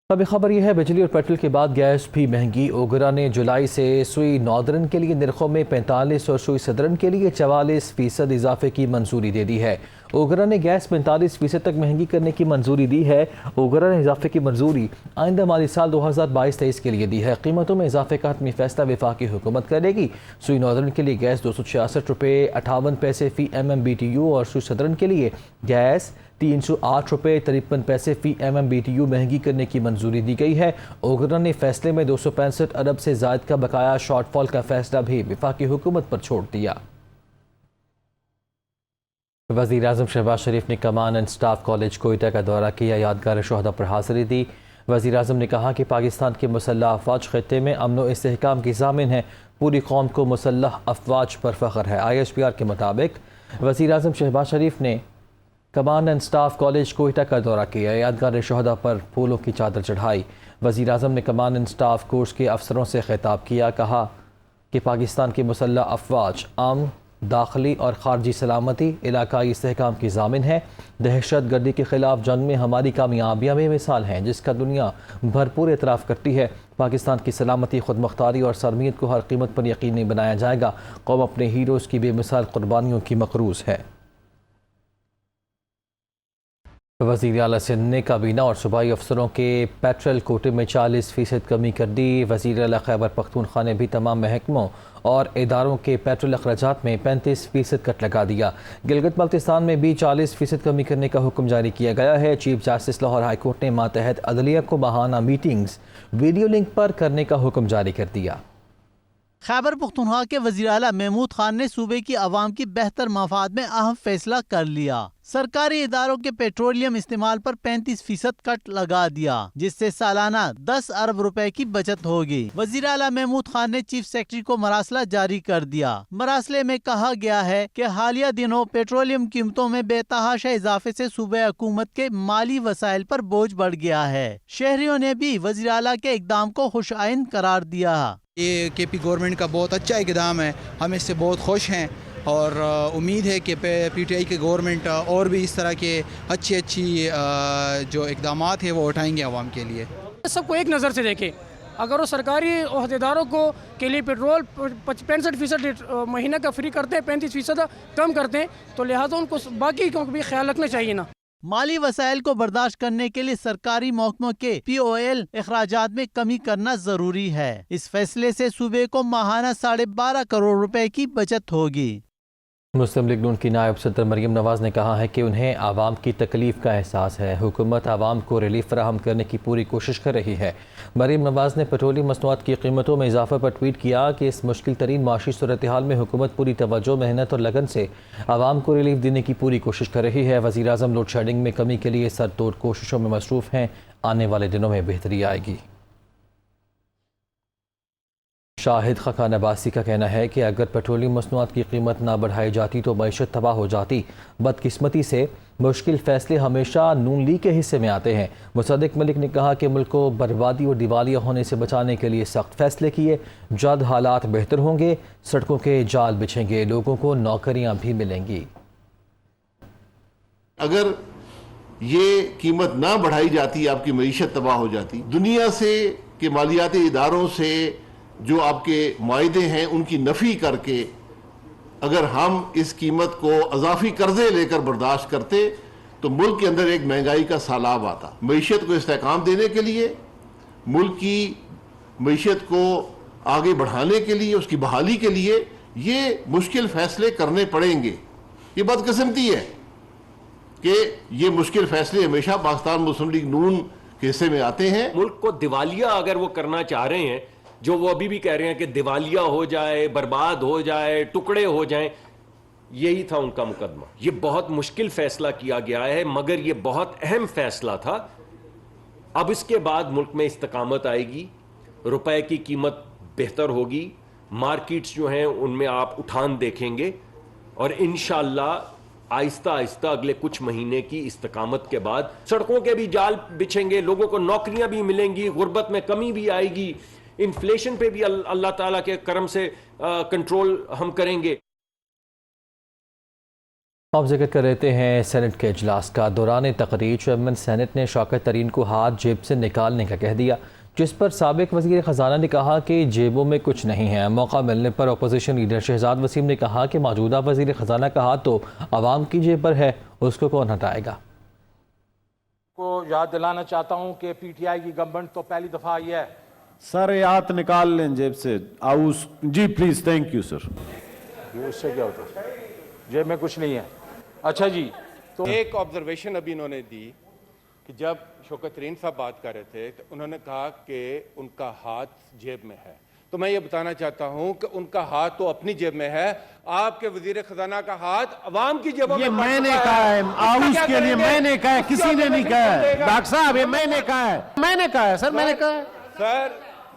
अभी खबर यह है, बिजली और पेट्रोल के बाद गैस भी महंगी। ओगरा ने जुलाई से सुई नॉर्दर्न के लिए निर्खों में 45 और सुई सदर्न के लिए 44% इजाफे की मंजूरी दे दी है। ओगरा ने गैस 45% तक महंगी करने की मंजूरी दी है। ओगरा ने इजाफे की मंजूरी आइंदा माली साल 2022-23 के लिए दी है। कीमतों में इजाफे का हतमी फैसला वफाकी हुकूमत करेगी। सुई नॉर्दर्न के लिए गैस 266 रुपये 58 पैसे फ़ी MMBTU और सुई सदर्न के लिए गैस 308 रुपये 53 पैसे फ़ी MMBTU महंगी करने की मंजूरी दी गई है। ओगरा ने फैसले में 265 अरब से ज़ायद का बकाया शॉर्टफॉल का फैसला भी वफाकी हुकूमत पर छोड़ दिया। वज़ीर आज़म शहबाज शरीफ ने कमान एंड स्टाफ कॉलेज कोयटा का दौरा किया, यादगार शोहदा पर हाज़िरी दी। वज़ीर आज़म ने कहा कि पाकिस्तान के मुसल्लह अफ़वाज ख़ित्ते में अमन व इस्तेहकाम की ज़ामिन है। पूरी कौम को मुसल्लह अफ़वाज पर फ़ख्र है। IHPR के मुताबिक वज़ीर आज़म शहबाज शरीफ ने कमान एंड स्टाफ कॉलेज कोयटा का दौरा किया, यादगार शोहदा पर फूलों की चादर चढ़ाई। वज़ीर आज़म ने कमान एंड स्टाफ कोर्स के अफसरों से खिताब किया, कहा कि पाकिस्तान की मुसल्लह अफ़वाज अमन, दाखिली और ख़ारजी सलामती, इलाकाई इस्तेहकाम की ज़ामिन है। दहशत गर्दी के ख़िलाफ़ जंग में हमारी कामयाबियाँ बेमिसाल हैं, जिसका दुनिया भरपूर एतराफ़ करती है। पाकिस्तान की सलामती, खुद मुख्तारी और सरमियत को हर कीमत पर यकीनी बनाया जाएगा। कौम अपने हीरोज़ की बेमिसाल कुर्बानियों की मक़रूज़ है। वज़ीर आला सिंध ने काबीना और सूबाई अफसरों के पेट्रोल कोटे में 40% कमी कर दी। वज़ीर आला खैबर पख्तूनख्वा ने भी तमाम महकमों और इदारों के पेट्रोल अखराजात में 35% कट लगा दिया। गिलगित बल्तिस्तान में भी 40% कमी करने का हुक्म जारी किया गया है। Chief justice Lahore high court ने मातहत अदलिया को माहाना मीटिंग्स वीडियो लिंक पर करने का हुक्म जारी कर दिया। खैबर पख्तूनख्वा के वज़ीर आला महमूद खान ने सूबे की आवाम की बेहतर मफाद में अहम फैसला कर लिया। सरकारी इदारों के पेट्रोलियम इस्तेमाल पर 35% कट लगा दिया, जिससे सालाना 10 अरब रुपए की बचत होगी। वज़ीर आला महमूद खान ने चीफ सेक्रेटरी को मरासला जारी कर दिया। मरासले में कहा गया है कि हालिया दिनों पेट्रोलियम कीमतों में बेतहाशा इजाफे से सूबे हुकूमत के माली वसाइल पर बोझ बढ़ गया है। शहरियों ने भी वज़ीर आला के इकदाम को खुशआइंद करार दिया। ये KP गवर्नमेंट का बहुत अच्छा इकदाम है, हम इससे बहुत खुश हैं और उम्मीद है कि PTI की गवर्नमेंट और भी इस तरह के अच्छी जो इकदामात है वो उठाएंगे आवाम के लिए। सबको एक नज़र से देखें, अगर वो सरकारी अहदेदारों को के लिए पेट्रोल 65% महीने का फ्री करते हैं, 35% कम करते हैं, तो लिहाजा उनको बाकी को भी ख्याल रखना चाहिए ना। माली वसाइल को बर्दाश्त करने के लिए सरकारी महकमों के POL अखराजात में कमी करना जरूरी है। इस फैसले से सूबे को माहाना 12.5 करोड़ रुपए की बचत होगी। मुस्लिम लीग नून की नायब सदर मरियम नवाज़ ने कहा है कि उन्हें आवाम की तकलीफ का एहसास है। हुकूमत आवाम को रिलीफ फराहम करने की पूरी कोशिश कर रही है। मरियम नवाज़ ने पेट्रोलियम मसनूआत की कीमतों में इजाफे पर ट्वीट किया कि इस मुश्किल तरीन माशी सूरत हाल में हुकूमत पूरी तवज्जो, मेहनत और लगन से आवाम को रिलीफ देने की पूरी कोशिश कर रही है। वज़ीर आज़म लोड शेडिंग में कमी के लिए सरतोड़ कोशिशों में मसरूफ़ हैं। आने वाले दिनों में बेहतरी आएगी। शाहिद खखान अब्बासी का कहना है कि अगर पेट्रोलियम मसनूआत की कीमत ना बढ़ाई जाती तो मईशत तबाह हो जाती। बदकिस्मती से मुश्किल फैसले हमेशा नून लीग के हिस्से में आते हैं। मुसद्दिक मलिक ने कहा कि मुल्क को बर्बादी और दिवालिया होने से बचाने के लिए सख्त फैसले किए। जल्द हालात बेहतर होंगे, सड़कों के जाल बिछेंगे, लोगों को नौकरियां भी मिलेंगी। अगर ये कीमत ना बढ़ाई जाती, आपकी मईशत तबाह हो जाती। दुनिया से के मालियाती इदारों से जो आपके मुआहदे हैं उनकी नफ़ी करके अगर हम इस कीमत को अजाफी कर्जे लेकर बर्दाश्त करते तो मुल्क के अंदर एक महंगाई का सैलाब आता। मईशत को इस्तेहकाम देने के लिए, मुल्क की मईशत को आगे बढ़ाने के लिए, उसकी बहाली के लिए ये मुश्किल फैसले करने पड़ेंगे। ये बदकिस्मती है कि ये मुश्किल फैसले हमेशा पाकिस्तान मुस्लिम लीग नून के हिस्से में आते हैं। मुल्क को दिवालिया अगर वो करना चाह रहे हैं, जो वो अभी भी कह रहे हैं कि दिवालिया हो जाए, बर्बाद हो जाए, टुकड़े हो जाएं, यही था उनका मुकदमा। ये बहुत मुश्किल फैसला किया गया है, मगर ये बहुत अहम फैसला था। अब इसके बाद मुल्क में इस्तकामत आएगी, रुपए की कीमत बेहतर होगी, मार्केट्स जो हैं उनमें आप उठान देखेंगे और इंशाअल्लाह आहिस्ता आहिस्ता अगले कुछ महीने की इस्तकामत के बाद सड़कों के भी जाल बिछेंगे, लोगों को नौकरियां भी मिलेंगी, गुर्बत में कमी भी आएगी, इन्फ्लेशन पे भी अल्लाह ताला के करम से कंट्रोल हम करेंगे। अब जिक्र कर लेते हैं सेनेट के इजलास का। दौरान तकरीर चेयरमैन सेनेट ने शौकत तरीन को हाथ जेब से निकालने का कह दिया, जिस पर साबिक वज़ीर ख़जाना ने कहा कि जेबों में कुछ नहीं है। मौका मिलने पर अपोजिशन लीडर शहजाद वसीम ने कहा कि मौजूदा वज़ीर ख़जाना का हाथ तो आवाम की जेब पर है, उसको कौन हटाएगा। को याद दिलाना चाहता हूं कि पीटीआई की गवर्नमेंट तो पहली दफा आई है। सर ये हाथ निकाल लें जेब से। आउस जी प्लीज, थैंक यू सर। उससे क्या होता है, जेब में कुछ नहीं है। अच्छा जी, तो एक ऑब्जर्वेशन अभी इन्होंने दी कि जब शौकत तरीन साहब बात कर रहे थे तो उन्होंने कहा कि उनका हाथ जेब में है, तो मैं ये बताना चाहता हूं कि उनका हाथ तो अपनी जेब में है, आपके वजीर खजाना का हाथ अवाम की जेबों में। ये मैंने कहा है, आउस के लिए मैंने कहा है, किसी ने नहीं कहा है। डॉक्टर साहब ये मैंने कहा है, मैंने कहा है सर, मैंने कहा है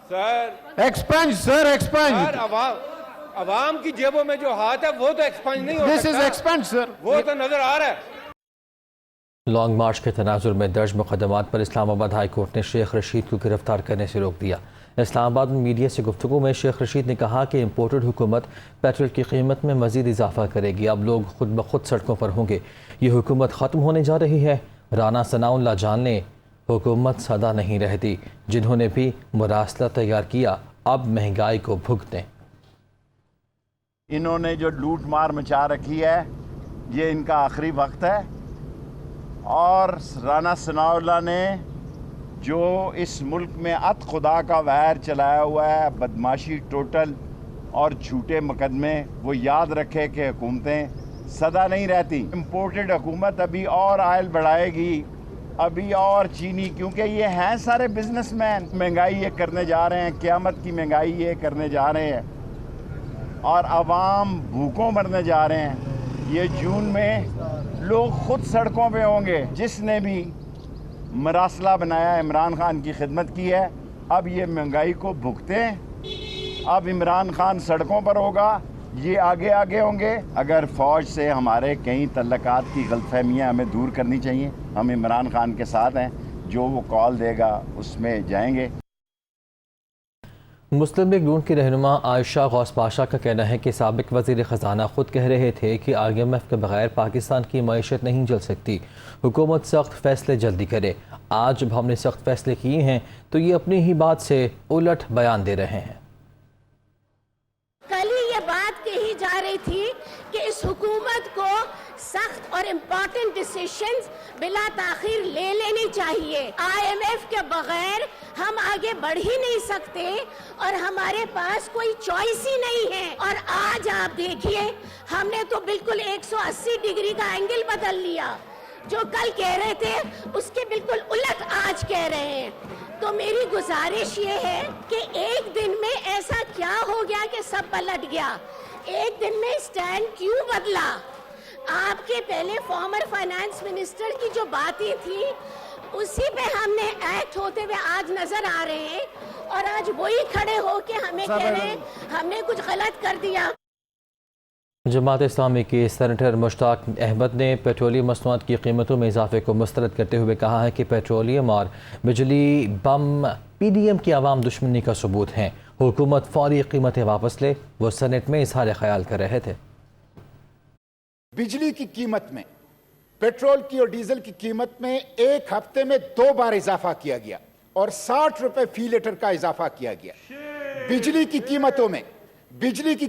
सर एक्सपेंज सर, एक्सपेंज। अवाम की जेबों में जो हाथ है वो तो एक्सपेंज नहीं हो सकता। दिस इज एक्सपेंज सर, वो तो नजर आ रहा है। लॉन्ग मार्च के तनाजुर में दर्ज मुकदमात पर इस्लामाबाद हाई कोर्ट ने शेख रशीद को गिरफ्तार करने से रोक दिया। इस्लामाबाद में मीडिया से गुफ्तगू में शेख रशीद ने कहा कि इम्पोर्टेड हुकूमत पेट्रोल की कीमत में मजीद इजाफा करेगी, अब लोग खुद ब खुद सड़कों पर होंगे, ये हुकूमत ख़त्म होने जा रही है। राना सनाउल्लाह जान ने हुकूमत सदा नहीं रहती, जिन्होंने भी मुरासला तैयार किया अब महंगाई को भुगतें। इन्होंने जो लूट मार मचा रखी है ये इनका आखिरी वक्त है, और राना सनाउल्लाह ने जो इस मुल्क में अत खुदा का वैर चलाया हुआ है, बदमाशी टोटल और झूठे मुकदमे, वो याद रखे कि हुकूमतें सदा नहीं रहती। इम्पोर्टेड हुकूमत अभी और आयल बढ़ाएगी, अभी और चीनी, क्योंकि ये हैं सारे बिजनेसमैन। महंगाई ये करने जा रहे हैं, क़यामत की महंगाई ये करने जा रहे हैं, और आवाम भूखों मरने जा रहे हैं। ये जून में लोग खुद सड़कों पे होंगे। जिसने भी मरासला बनाया इमरान खान की खिदमत की है, अब ये महंगाई को भुगतें। अब इमरान खान सड़कों पर होगा, ये आगे आगे होंगे। अगर फ़ौज से हमारे कई तल्लकात की गलतफहमियाँ हमें दूर करनी चाहिए, हम इमरान खान के साथ हैं, जो वो कॉल देगा उसमें जाएंगे। मुस्लिम लीग नून की रहनुमा आयशा गौस पाशा का कहना है कि साबिक वज़ीर ख़जाना खुद कह रहे थे कि IMF के बगैर पाकिस्तान की मईशत नहीं चल सकती, हुकूमत सख्त फैसले जल्दी करे। आज जब हमने सख्त फैसले किए हैं तो ये अपनी ही बात से उलट बयान दे रहे हैं। कल ही ये बात कही जा रही थी कि इस हुकूमत को सख्त और इम्पोर्टेंट डिसीजंस बिला ताखीर ले लेनी चाहिए। IMF के बगैर हम आगे बढ़ ही नहीं सकते और हमारे पास कोई चॉइस ही नहीं है। और आज आप देखिए, हमने तो बिल्कुल 180 डिग्री का एंगल बदल लिया। जो कल कह रहे थे उसके बिल्कुल उलट आज कह रहे हैं। तो मेरी गुजारिश ये है कि एक दिन में ऐसा क्या हो गया कि सब पलट गया? एक दिन में स्टैंड क्यों बदला? आपके पहले फॉर्मर फाइनेंस मिनिस्टर की जो बातें थी उसी पे हमने एक्ट होते हुए आज नजर आ रहे हैं, और आज वही खड़े हो के हमें कह रहे हैं हमने कुछ गलत कर दिया। जमात इस्लामी के सेनेटर मुश्ताक अहमद ने पेट्रोलियम मसनूआत की कीमतों में इजाफे को मुस्तरद करते हुए कहा है कि पेट्रोलियम और बिजली बम PDM की आवाम दुश्मनी का सबूत हैं। हुकूमत फौरी कीमतें वापस ले, वो सेनेट में इजहार ख्याल कर रहे थे। बिजली की कीमत में, पेट्रोल की और डीजल की कीमत में एक हफ्ते में 2 बार इजाफा किया गया और 60 रुपए फी लीटर का इजाफा किया गया। बिजली की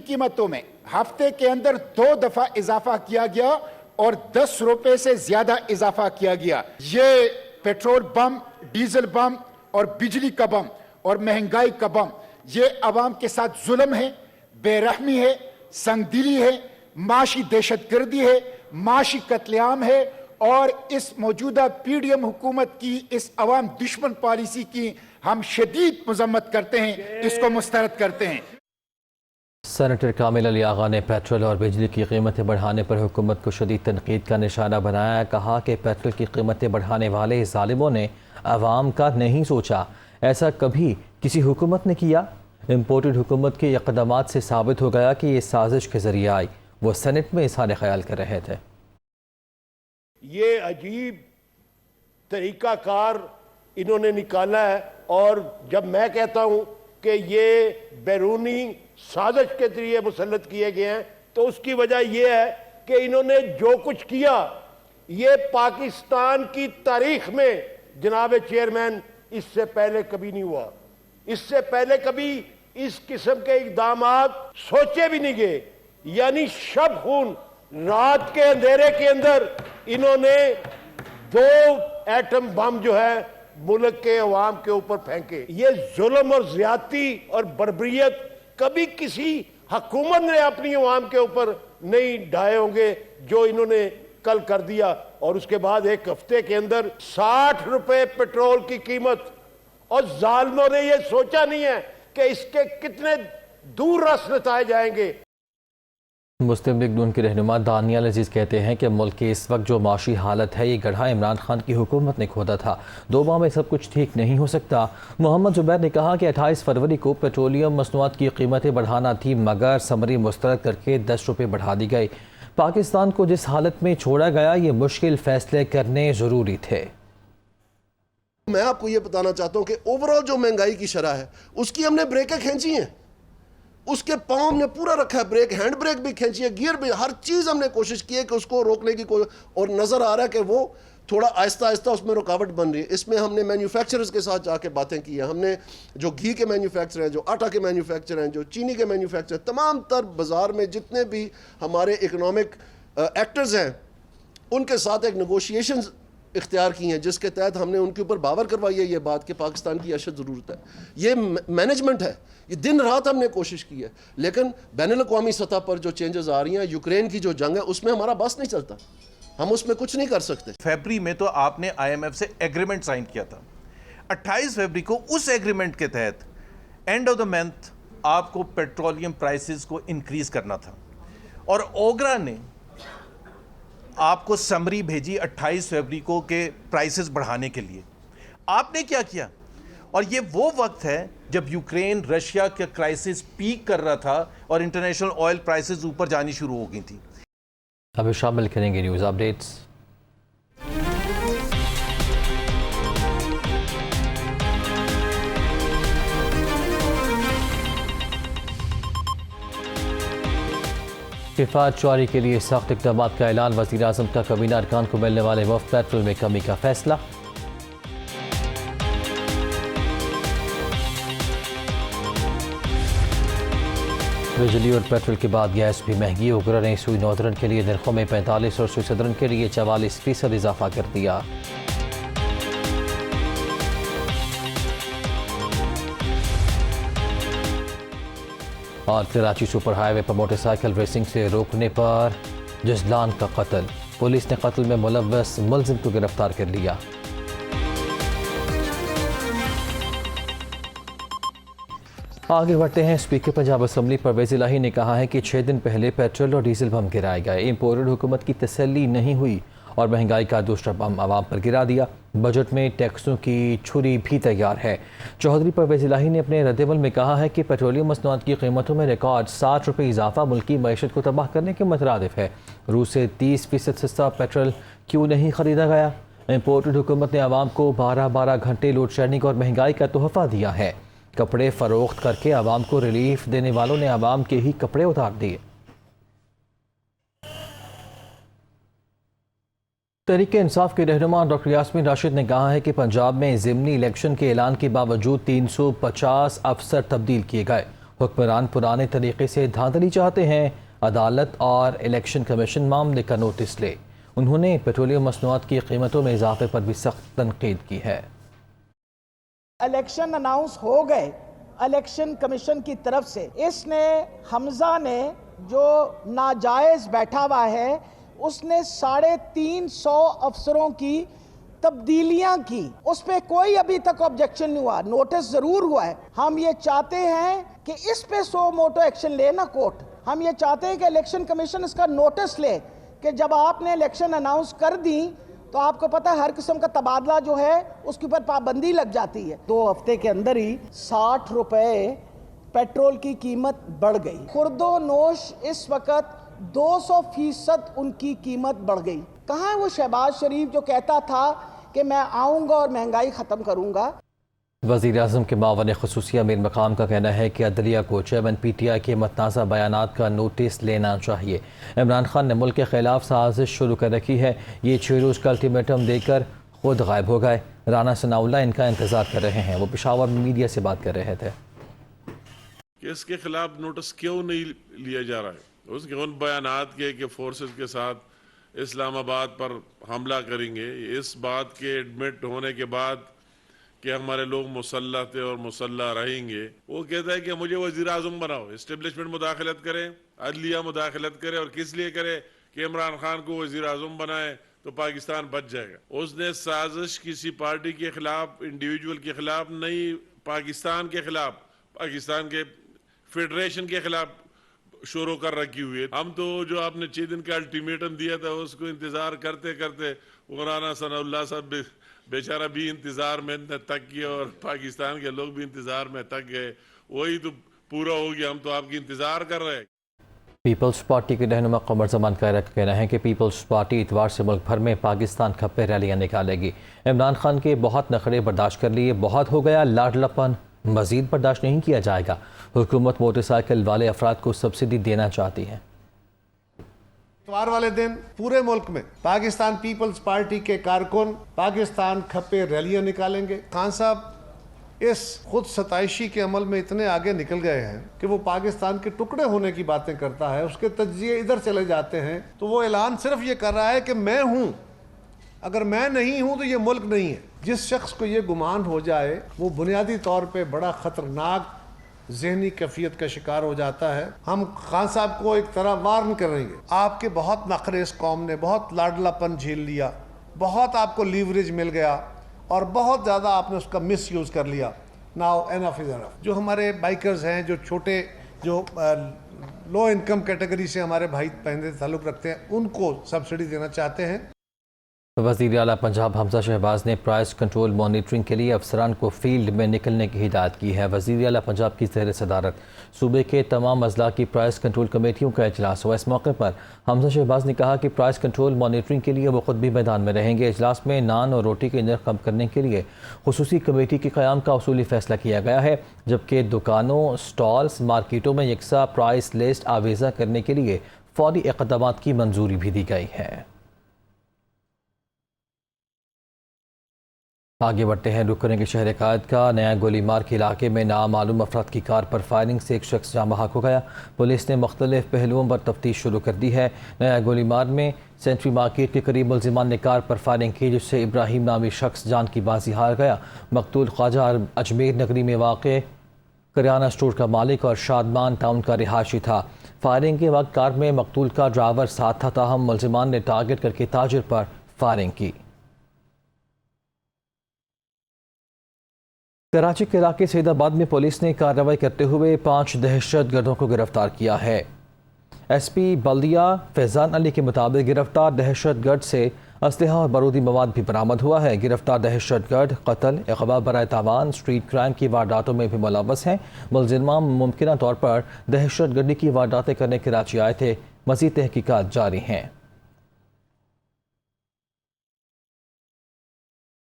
कीमतों में हफ्ते के अंदर 2 दफा इजाफा किया गया और 10 रुपए से ज्यादा इजाफा किया गया। ये पेट्रोल बम, डीजल बम और बिजली का बम और महंगाई का बम, ये अवाम के साथ जुल्म है, बेरहमी है, संगदिली है, माशी दहशतगर्दी है, माशी कत्लेआम है, और इस मौजूदा PDM हुकूमत की इस अवाम दुश्मन पॉलिसी की हम शदीद मजम्मत करते हैं, इसको मुस्तरद करते हैं। सेनेटर कामिल अली आगा ने पेट्रोल और बिजली की कीमतें बढ़ाने पर हुकूमत को शदीद तनकीद का निशाना बनाया। कहा कि पेट्रोल की कीमतें बढ़ाने वाले जालिमों ने अवाम का नहीं सोचा, ऐसा कभी किसी हुकूमत ने किया। इम्पोर्टेड हुकूमत के इक़दामात से साबित हो गया कि ये साजिश के जरिए आई। वो सेनेट में इजहार ख्याल कर रहे थे। ये अजीब तरीकाकार इन्होंने निकाला है, और जब मैं कहता हूं कि ये बैरूनी साजिश के जरिए मुसल्लत किए गए हैं तो उसकी वजह यह है कि इन्होंने जो कुछ किया ये पाकिस्तान की तारीख में जनाब चेयरमैन इससे पहले कभी नहीं हुआ। इससे पहले कभी इस किस्म के इक़दामात सोचे भी नहीं गए। यानी शब खून रात के अंधेरे के अंदर इन्होंने 2 एटम बम जो है मुल्क के अवाम के ऊपर फेंके। ये जुल्म और ज्यादती और बर्बरियत कभी किसी हुकूमत ने अपनी अवाम के ऊपर नहीं ढाए होंगे जो इन्होंने कल कर दिया। और उसके बाद 1 हफ्ते के अंदर 60 रुपए पेट्रोल की कीमत, और जालिमों ने यह सोचा नहीं है कि इसके कितने दूर रस नताए जाएंगे। मुस्लिम लीग नून के रहनुमा दानियाल अजीज कहते हैं कि मुल्क की इस वक्त जो माशी हालत है ये गढ़ा इमरान खान की हुकूमत ने खोदा था। 2 माह में सब कुछ ठीक नहीं हो सकता। मोहम्मद जुबैर ने कहा कि 28 फरवरी को पेट्रोलियम मसनूआत की कीमतें बढ़ाना थी मगर समरी मुस्तरद करके 10 रुपये बढ़ा दी गई। पाकिस्तान को जिस हालत में छोड़ा गया ये मुश्किल फैसले करने ज़रूरी थे। मैं आपको ये बताना चाहता हूँ कि ओवरऑल जो महंगाई की शरह है उसकी हमने ब्रेकें खींची हैं, उसके पाँव हमने पूरा रखा है, ब्रेक हैंड ब्रेक भी खींची है, गियर भी, हर चीज़ हमने कोशिश की है कि उसको रोकने की और नज़र आ रहा है कि वो थोड़ा आहिस्ता आहिस्ता उसमें रुकावट बन रही है। इसमें हमने मैन्युफैक्चरर्स के साथ जाके बातें की हैं, हमने जो घी के मैन्युफैक्चर हैं, जो आटा के मैन्युफैक्चर हैं, जो चीनी के मैन्युफैक्चर, तमाम तर बाज़ार में जितने भी हमारे इकनॉमिक एक्टर्स हैं उनके साथ एक नेगोशिएशंस इख्तियार की हैं जिसके तहत हमने उनके ऊपर बावर करवाई है ये बात कि पाकिस्तान की अशद ज़रूरत है। ये मैनेजमेंट है, ये दिन रात हमने कोशिश की है, लेकिन बैनुल-अक़वामी सतह पर जो चेंजेस आ रही हैं, यूक्रेन की जो जंग है उसमें हमारा बस नहीं चलता, हम उसमें कुछ नहीं कर सकते। फरवरी में तो आपने IMF से एग्रीमेंट साइन किया था। 28 फरवरी को उस एग्रीमेंट के तहत एंड ऑफ द मंथ आपको पेट्रोलियम प्राइसेस को इंक्रीज करना था और ओगरा ने आपको समरी भेजी 28 फरवरी को के प्राइसेस बढ़ाने के लिए। आपने क्या किया? और ये वो वक्त है जब यूक्रेन रशिया का क्राइसिस पीक कर रहा था और इंटरनेशनल ऑयल प्राइसेस ऊपर जानी शुरू हो गई थी। अब शामिल करेंगे न्यूज़ अपडेट्स। किफ़ायत चोरी के लिए सख्त इक़दाम का ऐलान। वज़ीर आज़म का काबीना अरकान को मिलने वाले मुफ्त पेट्रोल में कमी का फैसला। बिजली और पेट्रोल के बाद गैस भी महंगी। ओगरा ने सुई नॉर्दर्न के लिए नरखों में 45 और सुई सदर्न के लिए 44% इजाफा कर दिया। और कराची सुपर हाईवे पर मोटरसाइकिल रेसिंग से रोकने पर जजलान का कत्ल। पुलिस ने कत्ल में मुलव्वस मुलजिम को गिरफ्तार कर लिया। आगे बढ़ते हैं। स्पीकर पंजाब असम्बली परवेज़ इलाही ने कहा है कि 6 दिन पहले पेट्रोल और डीजल बम गिराए गए। इम्पोर्टेड हुकूमत की तसल्ली नहीं हुई और महंगाई का दूसरा बम आवाम पर गिरा दिया। बजट में टैक्सों की छुरी भी तैयार है। चौधरी परवेज़ इलाही ने अपने रद्दमल में कहा है कि पेट्रोलियम मसनूआत की कीमतों में रिकॉर्ड 60 रुपये इजाफा मुल्क की मईशत को तबाह करने के मुतरादिफ है। रूस से 30% सस्ता पेट्रोल क्यों नहीं खरीदा गया? इम्पोर्टेड हुकूमत ने आवाम को 12-12 घंटे लोड शेडिंग और महंगाई का तोहफा दिया है। कपड़े फरोख्त करके आवाम को रिलीफ देने वालों ने आवाम के ही कपड़े उतार दिए। तहरीक इंसाफ के रहनुमा डॉक्टर यास्मीन राशिद ने कहा है कि पंजाब में ज़िमनी इलेक्शन के ऐलान के बावजूद 350 अफसर तब्दील किए गए। हुक्मरान पुराने तरीके से धांधली चाहते हैं। अदालत और इलेक्शन कमीशन मामले का नोटिस ले। उन्होंने पेट्रोलियम मसनूआत की कीमतों में इजाफे पर भी सख्त तनकीद की है। इलेक्शन अनाउंस हो गए इलेक्शन कमीशन की तरफ से, इसने हमजा ने जो नाजायज बैठा हुआ है उसने 350 अफसरों की तब्दीलियां की, उस पर कोई अभी तक ऑब्जेक्शन नहीं हुआ। नोटिस जरूर हुआ है। हम ये चाहते हैं कि इस पे सो मोटो एक्शन ले ना कोर्ट। हम ये चाहते हैं कि इलेक्शन कमीशन इसका नोटिस ले कि जब आपने इलेक्शन अनाउंस कर दी तो आपको पता है हर किस्म का तबादला जो है उसके ऊपर पाबंदी लग जाती है। 2 हफ्ते के अंदर ही 60 रुपए पेट्रोल की कीमत बढ़ गई। खुर्दो नोश इस वक्त 200% उनकी कीमत बढ़ गई। कहाँ है वो शहबाज शरीफ जो कहता था कि मैं आऊंगा और महंगाई खत्म करूंगा? वज़ीर आज़म के मावन ख़ुसूसी अमीर मकाम का कहना है कि अदलिया को चेयरमैन PTI के मतनाज़ा बयानात का नोटिस लेना चाहिए। इमरान खान ने मुल्क के खिलाफ साजिश शुरू कर रखी है। ये 6 रोज़ का अल्टीमेटम देकर खुद गायब हो गए। राना सनाउल्लाह इनका इंतज़ार कर रहे हैं। वो पेशावर में मीडिया से बात कर रहे थे कि इसके खिलाफ नोटिस क्यों नहीं लिया जा रहा है। उसके उन बयानात के फोर्सेस के साथ इस्लामाबाद पर हमला करेंगे, इस बात के एडमिट होने के बाद कि हमारे लोग मुसल्लह थे और मुसल्लह रहेंगे, वो कहता है कि मुझे वज़ीर आज़म बनाओ। इस्टेब्लिशमेंट मुदाखलत करे, अदलिया मुदाखलत करे, और किस लिए करे कि इमरान खान को वज़ीर आज़म बनाए तो पाकिस्तान बच जाएगा। उसने साजिश किसी पार्टी के खिलाफ, इंडिविजुअल के खिलाफ नहीं, पाकिस्तान के खिलाफ, पाकिस्तान के फेडरेशन के खिलाफ शुरू कर रखी हुई है। हम तो जो आपने 6 दिन का अल्टीमेटम दिया था उसको इंतजार करते करते वो राना सनाउल्लाह साहब बेचारा भी इंतजार में तक गया और पाकिस्तान के लोग भी इंतजार में तक गए। वही तो पूरा हो गया, हम तो आपकी इंतजार कर रहे हैं। पीपल्स पार्टी के रहनुमा कमर जमान का कहना है कि पीपल्स पार्टी इतवार से मुल्क भर में पाकिस्तान खप्पे रैलियां निकालेगी। इमरान खान के बहुत नखरे बर्दाश्त कर लिए, बहुत हो गया, लाडलापन मजीद बर्दाश्त नहीं किया जाएगा। हुकूमत मोटरसाइकिल वाले अफराद को सब्सिडी देना चाहती है। इतवार वाले दिन पूरे मुल्क में पाकिस्तान पीपल्स पार्टी के कारकुन पाकिस्तान खप्पे रैलियां निकालेंगे। खान साहब इस खुद सताइशी के अमल में इतने आगे निकल गए हैं कि वो पाकिस्तान के टुकड़े होने की बातें करता है, उसके तज्जिए इधर चले जाते हैं। तो वो ऐलान सिर्फ ये कर रहा है कि मैं हूं, अगर मैं नहीं हूं तो ये मुल्क नहीं है। जिस शख्स को ये गुमान हो जाए वो बुनियादी तौर पे बड़ा खतरनाक ज़हनी कैफियत का शिकार हो जाता है। हम खान साहब को एक तरह वार्न करेंगे, आपके बहुत नखरे इस कौम ने, बहुत लाडलापन झेल लिया, बहुत आपको लीवरेज मिल गया और बहुत ज़्यादा आपने उसका मिस यूज़ कर लिया। Now enough is enough. जो हमारे बाइकर्स हैं, जो छोटे, जो लो इनकम कैटेगरी से हमारे भाई बहन ताल्लुक़ रखते हैं, उनको सब्सिडी देना चाहते हैं। वज़ीर आला पंजाब हमजा शहबाज ने प्राइस कंट्रोल मॉनिटरिंग के लिए अफसरान को फील्ड में निकलने की हिदायत की है। वज़ीर आला पंजाब की ज़ेर सदारत सूबे के तमाम अजला की प्राइस कंट्रोल कमेटियों का इजलास हुआ। इस मौके पर हमजा शहबाज ने कहा कि प्राइस कंट्रोल मॉनिटरिंग के लिए वो खुद भी मैदान में रहेंगे। इजलास में नान और रोटी के नर्ख कम करने के लिए खुसूसी कमेटी के क़याम का उसूली फ़ैसला किया गया है, जबकि दुकानों, स्टॉल्स, मार्केटों में यकसा प्राइस लिस्ट आवेज़ा करने के लिए फ़ौरी इक़दामात की मंजूरी भी दी गई है। आगे बढ़ते हैं, रुक करेंगे शहर कायद का। नया गोलीमार के इलाके में नामालूम अफराद की कार पर फायरिंग से एक शख्स जाँ बहक हो गया। पुलिस ने मुख्तलिफ पहलुओं पर तफ्तीश शुरू कर दी है। नया गोलीमार में सेंट्री मार्केट के करीब मुलजिमान ने कार पर फायरिंग की, जिससे इब्राहिम नामी शख्स जान की बाजी हार गया। मकतूल ख्वाजा अजमेर नगरी में वाक़ करियाना स्टोर का मालिक और शादमान टाउन का रिहायशी था। फायरिंग के वक्त कार में मकतूल का ड्राइवर साथ था, ताहम मुलजिमान ने टारगेट करके ताजिर पर फायरिंग की। कराची के इलाके सईदाबाद में पुलिस ने कार्रवाई करते हुए 5 दहशतगर्दों को गिरफ्तार किया है। SP बल्दिया फैज़ान अली के मुताबिक गिरफ्तार दहशतगर्द से असलहा और बारूदी मवाद भी बरामद हुआ है। गिरफ्तार दहशतगर्द कत्ल, इक़बाल बराए तावान, स्ट्रीट क्राइम की वारदातों में भी मुलव्वस हैं। मुलज़िमान मुमकिना तौर पर दहशतगर्दी की वारदातें करने कराची आए थे। मज़ीद तहकीकात जारी हैं।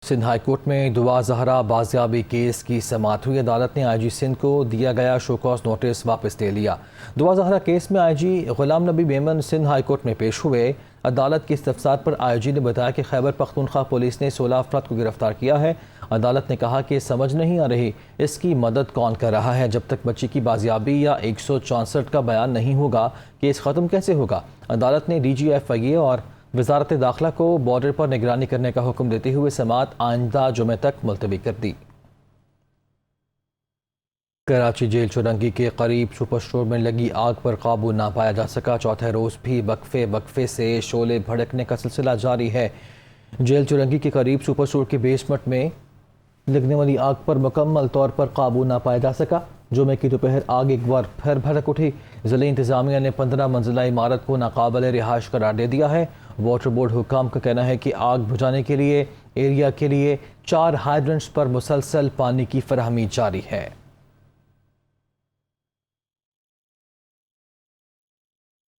सिंध हाई कोर्ट में दुआ ज़हरा बाजियाबी केस की समाअत हुई। अदालत ने IG सिंध को दिया गया शोकॉज नोटिस वापस ले लिया। दुआ ज़हरा केस में IG Ghulam Nabi Memon Sindh high court में पेश हुए। अदालत के इस्तफसार पर IG ने बताया कि खैबर पख्तूनख्वा पुलिस ने 16 अफराद को गिरफ्तार किया है। अदालत ने कहा कि समझ नहीं आ रही इसकी मदद कौन कर रहा है। जब तक बच्ची की बाजियाबी या 164 का बयान नहीं होगा, केस ख़त्म कैसे होगा। अदालत ने DG FIA और वजारत दाखिला को बॉर्डर पर निगरानी करने का हुक्म देते हुए समाअत आइंदा जुमे तक मुलतवी कर दी। कराची जेल चुरंगी के करीब सुपर स्टोर में लगी आग पर काबू ना पाया जा सका। चौथे रोज़ भी वक्फे से शोले भड़कने का सिलसिला जारी है। जेल चुरंगी के करीब सुपर स्टोर के बेसमेंट में लगने वाली आग पर मुकम्मल तौर पर काबू ना पाया जा सका। जुमे की दोपहर आग एक बार फिर भड़क उठी। ज़िला इंतज़ामिया ने 15 मंजिला इमारत को नाकाबिले रिहाइश करार दे दिया है। वाटर बोर्ड हुकाम का कहना है कि आग बुझाने के लिए एरिया के लिए 4 हाइड्रेंट्स पर मुसलसल पानी की फराहमी जारी है।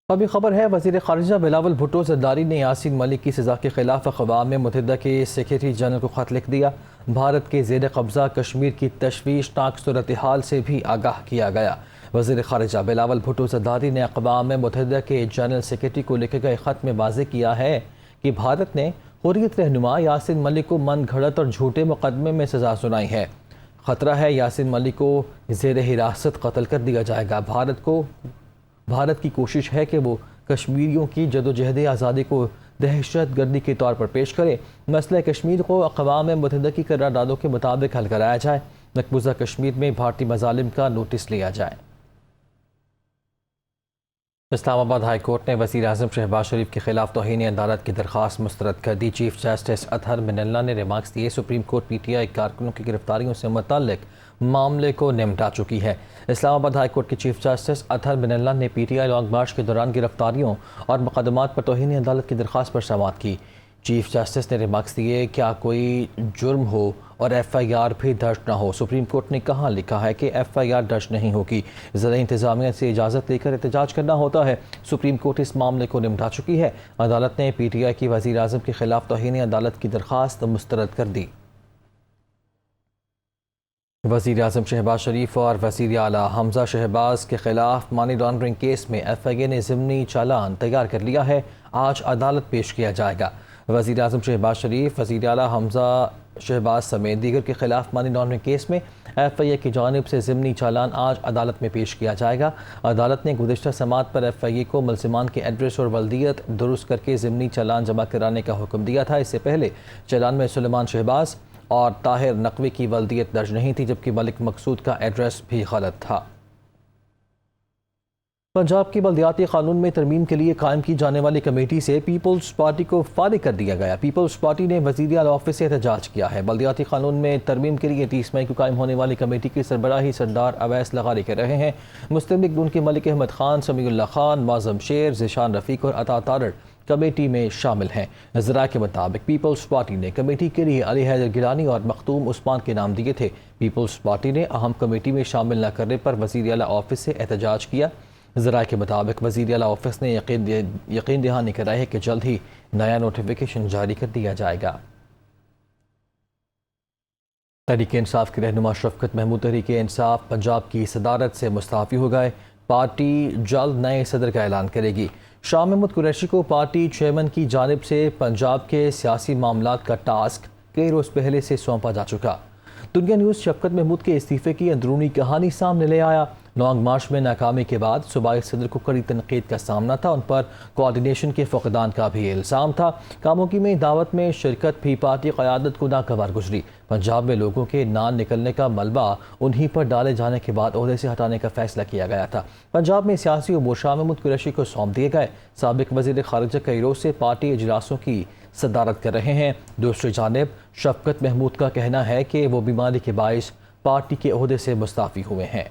अभी खबर है वज़ीर ख़ारिजा बिलावल भुट्टो ज़रदारी ने यासीन मलिक की सज़ा के खिलाफ अक़वाम मुत्तहिदा के सेक्रेटरी जनरल को ख़त लिख दिया। भारत के ज़ेर कब्ज़ा कश्मीर की तशवीशनाक सूरत हाल से भी आगाह किया गया। वज़ीर ख़ारिजा बिलावल भुट्टो ज़रदारी ने अक़वाम मुत्तहिदा के जनरल सेक्रेटरी को लिखे गए ख़त में वाज़ेह किया है कि भारत ने हुर्रियत रहनुमा यासीन मलिक को मन घड़त और झूठे मुकदमे में सज़ा सुनाई है। ख़तरा है यासीन मलिक को ज़ेर हिरासत कत्ल कर दिया जाएगा। भारत की कोशिश है कि वो कश्मीरियों की जदोजहद आज़ादी को दहशत गर्दी के तौर पर पेश करे। मसला कश्मीर को अक़वाम मुत्तहिदा की करारदादों के मुताबिक हल कराया जाए। मकबूजा कश्मीर में भारतीय मज़ालिम का नोटिस लिया जाए। इस्लामाबाद हाई कोर्ट ने वज़ीर आज़म शहबाज शरीफ के खिलाफ तौहीन अदालत की दरख्वास्त मुस्तरद कर दी। चीफ जस्टिस अतहर मिनल्ला ने रिमार्क्स दिए। सुप्रीम कोर्ट PTI कारकुनों की गिरफ्तारियों से मुतल्लिक मामले को निपटा चुकी है। इस्लामाबाद हाई कोर्ट के चीफ जस्टिस अतहर मिनल्ला ने PTI लॉन्ग मार्च के दौरान गिरफ्तारियों और मुकदमात पर तौहीन अदालत की दरख्वास्त पर समाअत की। चीफ जस्टिस ने रिमार्क्स दिए, क्या कोई जुर्म हो और FIR भी दर्ज न हो? सुप्रीम कोर्ट ने कहाँ लिखा है कि FIR दर्ज नहीं होगी? ज़िला इंतज़ामिया से इजाज़त लेकर एहतजाज करना होता है। सुप्रीम कोर्ट इस मामले को निपटा चुकी है। अदालत ने PTI की वज़ीर आज़म के खिलाफ तौहीन अदालत की दरख्वास्त मुस्तरद कर दी। वज़ीर आज़म शहबाज शरीफ और वज़ीर आला हमज़ा शहबाज के खिलाफ मनी लॉन्ड्रिंग केस में FIA ने ज़िमनी चालान तैयार कर लिया है। आज अदालत पेश किया जाएगा। वज़ीर आज़म शहबाज शरीफ, वज़ीर आला हमज़ा शहबाज समेत दीगर के खिलाफ मनी लॉन्ड्रिंग केस में FIA की जानिब से ज़िमनी चालान आज अदालत में पेश किया जाएगा। अदालत ने गुज़िश्ता समाअत पर FIA को मुल्ज़िमान के एड्रेस और वल्दियत दुरुस्त करके ज़िमनी चालान जमा कराने का हुक्म दिया था। इससे पहले चालान में सुलेमान शहबाज और ताहिर नकवी की वल्दियत दर्ज नहीं थी, जबकि मलिक मकसूद का एड्रेस भी गलत था। पंजाब की बल्दियाती कानून में तरमीम के लिए कायम की जाने वाली कमेटी से पीपल्स पार्टी को फारिग कर दिया गया। पीपल्स पार्टी ने वज़ीर आला ऑफिस से एहतजाज किया है। बल्दियाती कानून में तरमीम के लिए 30 मई को कायम होने वाली कमेटी की सरबराही सरदार अवैस लगारी कर रहे हैं। मुस्लिम लीग नून के मलिक अहमद खान, समीउल्लाह खान, माज़म शेर, ज़िशान रफ़ीक और अता तारड़ कमेटी में शामिल हैं। ज़रा के मुताबिक पीपल्स पार्टी ने कमेटी के लिए अली हैदर गिलानी और मखदूम उस्मान के नाम दिए थे। पीपल्स पार्टी ने अहम कमेटी में शामिल न करने पर वज़ीर आला ऑफिस से एहतजाज किया। ज़रा के मुताबिक वज़ीर आला ऑफिस ने यकीन दहानी कराई है कि जल्द ही नया नोटिफिकेशन जारी कर दिया जाएगा। तहरीक इंसाफ के रहनुमा शफ़क़त महमूद तहरीक इंसाफ पंजाब की सदारत से मुस्ताफ़ी हो गए। पार्टी जल्द नए सदर का ऐलान करेगी। शाह महमूद कुरैशी को पार्टी चेयरमैन की जानिब से पंजाब के सियासी मामलात का टास्क कई रोज़ पहले से सौंपा जा चुका। दुनिया न्यूज़ शफ़क़त महमूद के इस्तीफ़े की अंदरूनी कहानी सामने ले आया। लॉन्ग मार्च में नाकामी के बाद सूबाई सदर को कड़ी तनकीद का सामना था। उन पर कोऑर्डिनेशन के फुक़दान का भी इल्ज़ाम था। कामोगी में दावत में शिरकत भी पार्टी क़यादत को नागवार गुजरी। पंजाब में लोगों के नान निकलने का मलबा उन्हीं पर डाले जाने के बाद ओहदे से हटाने का फैसला किया गया था। पंजाब में सियासी उमूर शाह महमूद कुरैशी को सौंप दिए गए। साबिक़ वज़ीर ख़ारिजा कई रोज़ से पार्टी इजलासों की सदारत कर रहे हैं। दूसरी जानिब शफ़क़त महमूद का कहना है कि वो बीमारी के बाइस पार्टी के ओहदे से मुस्ताफ़ी हुए हैं।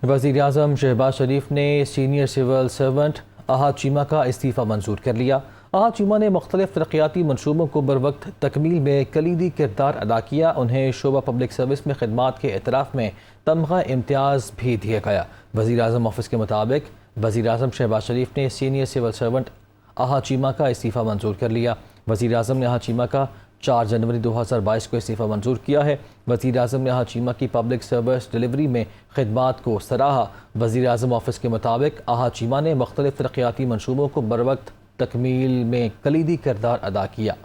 वज़ीर आज़म शहबाज शरीफ ने senior civil servant Ahad Cheema का इस्तीफ़ा मंजूर कर लिया। अहाद चीमा ने मुख्तलिफ तरक्याती मनसूबों को बरवक्त तकमील में कलीदी किरदार अदा किया। उन्हें शोबा पब्लिक सर्विस में खिदमात के एतराफ़ में तमग़ा इम्तियाज़ भी दिया गया। वज़ीर आज़म ऑफिस के मुताबिक वज़ीर आज़म शहबाज शरीफ ने senior civil servant Ahad Cheema का इस्तीफ़ा मंजूर कर लिया। वज़ीर आज़म ने अहाद चीमा का 4 जनवरी 2022 को इस्तीफ़ा मंजूर किया है। वज़ीर आज़म ने अहाद चीमा की पब्लिक सर्विस डिलीवरी में खिदमात को सराहा। वज़ीर आज़म ऑफिस के मुताबिक अहाद चीमा ने मुख्तलिफ तरक्याती मनसूबों को बरवक्त तकमील में कलीदी किरदार अदा किया।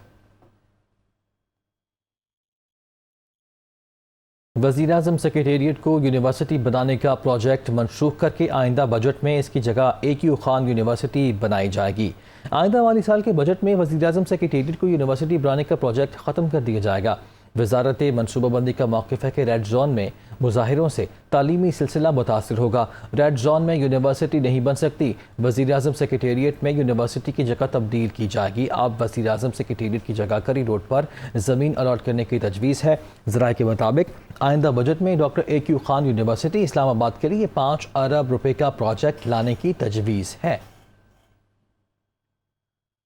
वज़ीर आज़म सेक्रेटेरिएट को यूनिवर्सिटी बनाने का प्रोजेक्ट मनसूख करके आइंदा बजट में इसकी जगह AQ खान यूनिवर्सिटी बनाई जाएगी। आइंदा वाली साल के बजट में वज़ीर आज़म सेक्रेटेरिएट को यूनिवर्सिटी बनाने का प्रोजेक्ट ख़त्म कर दिया जाएगा। वज़ारत मनसूबाबंदी का मौक़िफ़ है कि रेड जोन में मुज़ाहिरों से तालीमी सिलसिला मुतासिर होगा। रेड जोन में यूनिवर्सिटी नहीं बन सकती। वज़ीर आज़म सेक्रेटेरिएट में यूनिवर्सिटी की जगह तब्दील की जाएगी। अब वज़ीर आज़म सेक्रेटेरिएट की जगह करी रोड पर ज़मीन अलॉट करने की तजवीज़ है। ज़राए के मुताबिक आइंदा बजट में doctor AQ Khan university Islamabad के लिए 5 अरब रुपये का प्रोजेक्ट लाने की तजवीज़ है।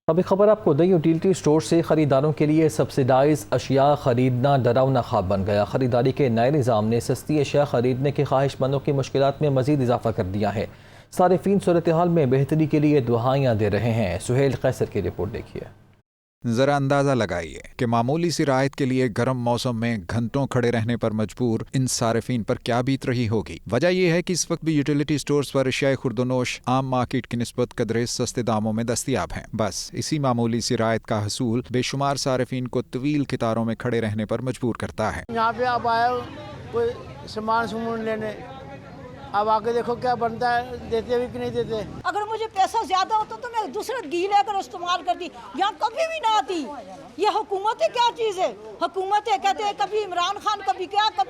अभी खबर आपको दें, यूटिलिटी स्टोर से खरीदारों के लिए सब्सिडाइज अशिया खरीदना डरावना ख्वाब बन गया। खरीदारी के नए निज़ाम ने सस्ती अशिया खरीदने के ख्वाहिशमंदों की मुश्किलात में मजीद इजाफा कर दिया है। सारिफीन सूरत हाल में बेहतरी के लिए दुआएं दे रहे हैं। सुहेल कैसर की रिपोर्ट देखिए। जरा अंदाजा लगाइए कि मामूली सी राहत के लिए गर्म मौसम में घंटों खड़े रहने पर मजबूर इन सारिफीन पर क्या बीत रही होगी। वजह यह है कि इस वक्त भी यूटिलिटी स्टोर्स पर अशिया खुर्दनोश आम मार्केट की निस्बत कदरे सस्ते दामों में दस्तियाब हैं। बस इसी मामूली सी राहत का हसूल बेशुमार सारिफीन को तवील कतारों में खड़े रहने पर मजबूर करता है। यहाँ पे आप आए कोई सामान लेने, अब आगे देखो क्या बनता है, देते भी कि नहीं देते। अगर मुझे पैसा ज्यादा होता तो मैं दूसरे घी लेकर इस्तेमाल करती, यहाँ कभी भी ना आती। ये हुकूमत है क्या चीज है? हुकूमत है कहते हैं कभी इमरान खान कभी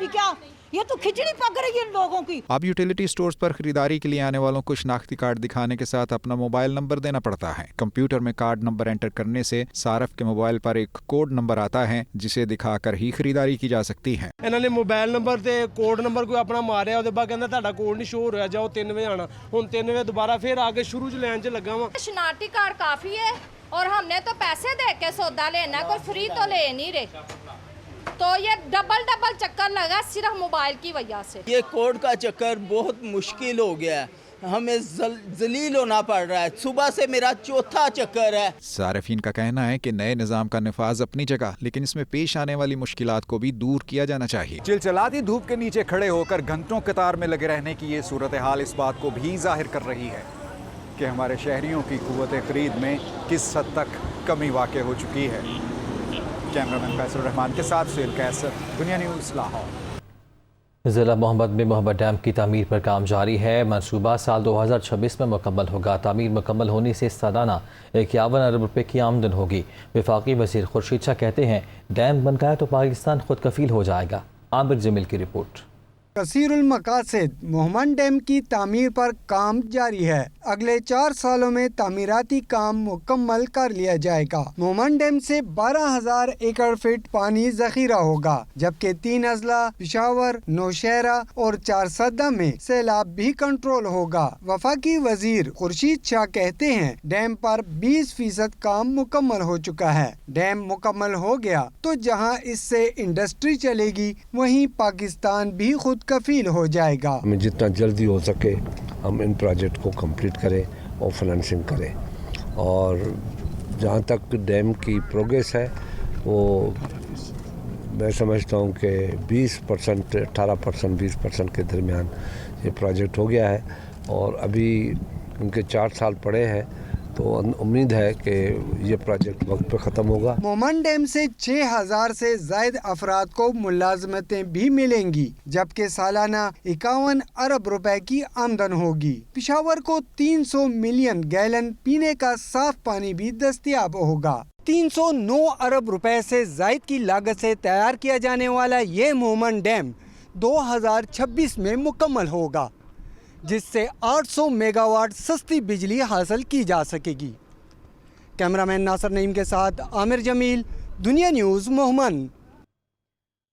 क्या, ये तो खिचड़ी पक रही है इन लोगों की। अब यूटिलिटी स्टोर्स पर खरीदारी के लिए आने वालों को शनाख्ती कार्ड दिखाने के साथ अपना मोबाइल नंबर देना पड़ता है। कंप्यूटर में कार्ड नंबर एंटर करने से सारफ के मोबाइल पर एक कोड नंबर आता है जिसे दिखाकर ही खरीदारी की जा सकती है। इन्होंने मोबाइल नंबर ते कोड नंबर कोई अपना मारिया, उसके बाद कहंदा तुहाडा कोड नहीं शो हो रहा, जाओ 3 बजे आना। हुण 3 बजे दोबारा फिर आके शुरू च लाइन च लगा वा। शनाख्ती कार्ड काफी है और हमने तो पैसे दे के सौदा लेना, कोई फ्री तो ले नहीं रहे, तो ये डबल चक्कर लगा सिर्फ मोबाइल की वजह से। ये कोड का चक्कर बहुत मुश्किल हो गया है, हमें जलील होना पड़ रहा है। सुबह से मेरा चौथा चक्कर है। सारिफीन का कहना है कि नए निज़ाम का नफाज अपनी जगह, लेकिन इसमें पेश आने वाली मुश्किलात को भी दूर किया जाना चाहिए। चिलचिलाती धूप के नीचे खड़े होकर घंटों कतार में लगे रहने की ये सूरत हाल इस बात को भी जाहिर कर रही है कि हमारे शहरियों की कुव्वत खरीद में किस हद तक कमी वाक़ हो चुकी है। कैमरामैन फैसल रहमान के साथ सुहेल कैसर, दुनिया न्यूज़, लाहौर। ज़िला मोहम्मद में मोहब्बत डैम की तामीर पर काम जारी है। मनसूबा साल 2026 में मुकम्मल होगा। तामीर मुकम्मल होने से सालाना 51 अरब रुपये की आमदन होगी। वफाकी वज़ीर खुर्शीद शाह कहते हैं डैम बन गया तो पाकिस्तान खुद कफील हो जाएगा। आमिर जमील की रिपोर्ट। कसीरुल मकासिद मोहम्मद डैम की तामीर पर काम जारी है। अगले 4 सालों में तामीराती काम मुकम्मल कर लिया जाएगा। मोहम्मद डैम से 12,000 एकड़ फीट पानी जखीरा होगा, जबकि 3 अजला पिशावर, नौशहरा और 4 सद्दा में सैलाब भी कंट्रोल होगा। वफाकी वजीर खुर्शीद शाह कहते हैं डैम पर 20% काम मुकम्मल हो चुका है। डैम मुकम्मल हो गया तो जहाँ इससे इंडस्ट्री चलेगी वहीं पाकिस्तान भी खुद कफील हो जाएगा। हमें जितना जल्दी हो सके हम इन प्रोजेक्ट को कंप्लीट करें और फाइनेंसिंग करें, और जहाँ तक डैम की प्रोग्रेस है वो मैं समझता हूँ कि 20%, 18%, 20% के दरमियान ये प्रोजेक्ट हो गया है और अभी उनके 4 साल पड़े हैं, तो उम्मीद है कि ये प्रोजेक्ट वक्त पे ख़त्म होगा। मोमन डैम से 6,000 से ज़ायद अफराद को मुलाजमतें भी मिलेंगी, जबकि सालाना 51 अरब रुपए की आमदन होगी। पिशावर को 300 मिलियन गैलन पीने का साफ पानी भी दस्तयाब होगा। 309 अरब रुपए से ज़ायद की लागत से तैयार किया जाने वाला ये मोमन डैम 2026 में मुकम्मल होगा, जिससे 800 मेगावाट सस्ती बिजली हासिल की जा सकेगी। कैमरामैन नासर नईम के साथ आमिर जमील, दुनिया न्यूज़, मोहम्मद।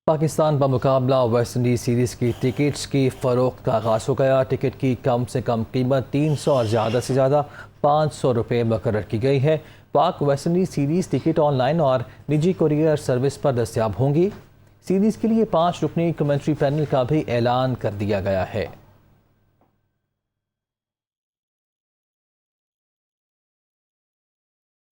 पाकिस्तान बमुकाबला वेस्ट इंडीज़ सीरीज़ की टिकट्स की फ़रोख्त का आगाज़ हो गया। टिकट की कम से कम कीमत 300 और ज़्यादा से ज़्यादा 500 रुपये मुकर्रर की गई है। पाक waste Indies series ticket online और निजी कुरियर सर्विस पर दस्तयाब होंगी। सीरीज़ के लिए 5 रुकनी कमेंट्री पैनल का भी ऐलान कर दिया गया है।